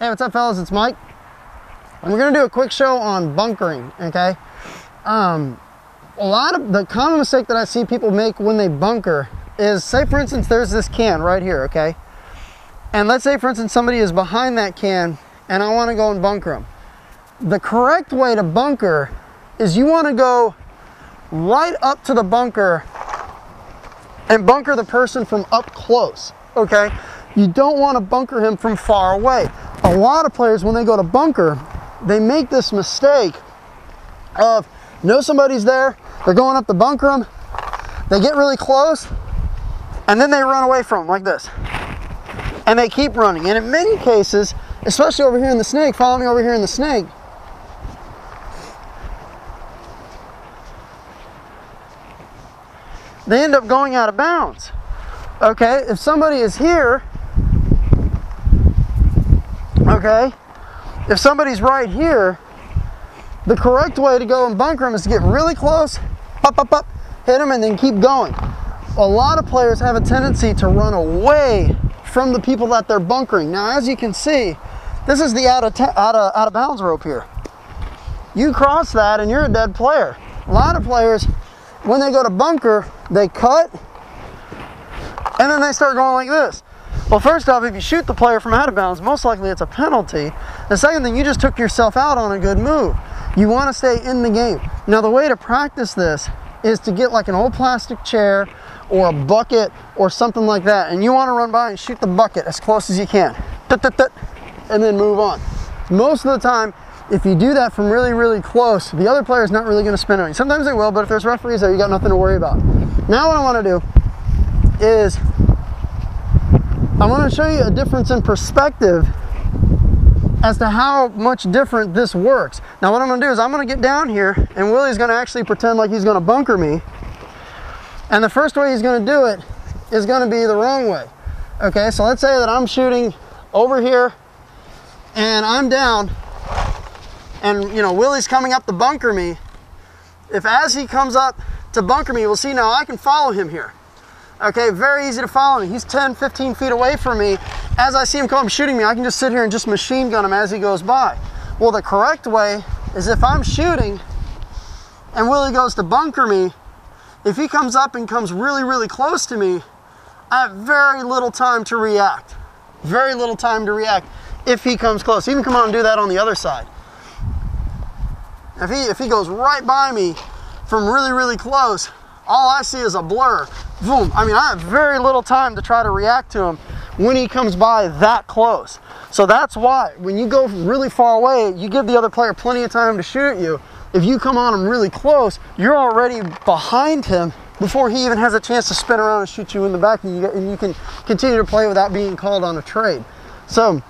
Hey, what's up, fellas? It's Mike. And we're going to do a quick show on bunkering, okay? A lot of the common mistake that I see people make when they bunker is, say for instance, there's this can right here, okay? And let's say for instance somebody is behind that can and I want to go and bunker them. The correct way to bunker is you want to go right up to the bunker and bunker the person from up close, okay? You don't want to bunker him from far away. A lot of players, when they go to bunker, they make this mistake of, know somebody's there, they're going up to bunker them, they get really close, and then they run away from them like this. And they keep running. And in many cases, especially over here in the snake, follow me over here in the snake, they end up going out of bounds. Okay, if somebody is here, okay, if somebody's right here, the correct way to go and bunker them is to get really close, up, hit them, and then keep going. A lot of players have a tendency to run away from the people that they're bunkering. Now, as you can see, this is the out of bounds rope here. You cross that and you're a dead player. A lot of players, when they go to bunker, they cut and then they start going like this. Well, first off, if you shoot the player from out of bounds, most likely it's a penalty. The second thing, you just took yourself out on a good move. You want to stay in the game. Now, the way to practice this is to get like an old plastic chair or a bucket or something like that, and you want to run by and shoot the bucket as close as you can, and then move on. Most of the time, if you do that from really, really close, the other player is not really going to spin on you. Sometimes they will, but if there's referees there, you got nothing to worry about. Now what I want to do is I want to show you a difference in perspective as to how much different this works. Now what I'm going to do is I'm going to get down here and Willie's going to actually pretend like he's going to bunker me. And the first way he's going to do it is going to be the wrong way. Okay, so let's say that I'm shooting over here and I'm down and Willie's coming up to bunker me. If as he comes up to bunker me, we'll see now I can follow him here. Okay, very easy to follow me. He's 10, 15 feet away from me. As I see him come shooting me, I can just sit here and just machine gun him as he goes by. Well, the correct way is if I'm shooting and Willie goes to bunker me, if he comes up and comes really, really close to me, I have very little time to react. Very little time to react if he comes close. Even come on and do that on the other side. If he goes right by me from really, really close, all I see is a blur. Boom. I mean, I have very little time to try to react to him when he comes by that close. So that's why when you go really far away, you give the other player plenty of time to shoot you. If you come on him really close, you're already behind him before he even has a chance to spin around and shoot you in the back, and you can continue to play without being called on a trade. So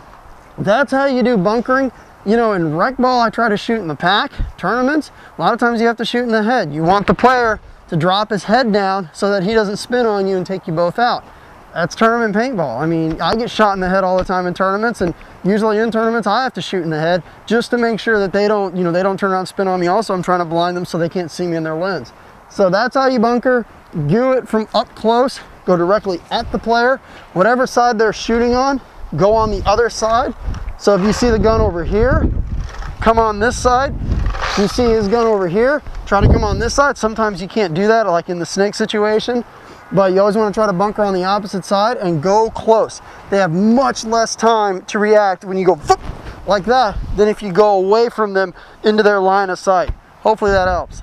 that's how you do bunkering. In rec ball, I try to shoot in the pack. Tournaments, a lot of times you have to shoot in the head. You want the player to drop his head down so that he doesn't spin on you and take you both out. That's tournament paintball. I mean, I get shot in the head all the time in tournaments, and usually in tournaments I have to shoot in the head just to make sure that they don't, they don't turn around and spin on me. Also, I'm trying to blind them so they can't see me in their lens. So that's how you bunker. Do it from up close. Go directly at the player. Whatever side they're shooting on, go on the other side. So if you see the gun over here, come on this side. If you see his gun over here, try to come on this side. Sometimes you can't do that, like in the snake situation, but you always want to try to bunker on the opposite side and go close. They have much less time to react when you go like that than if you go away from them into their line of sight. Hopefully that helps.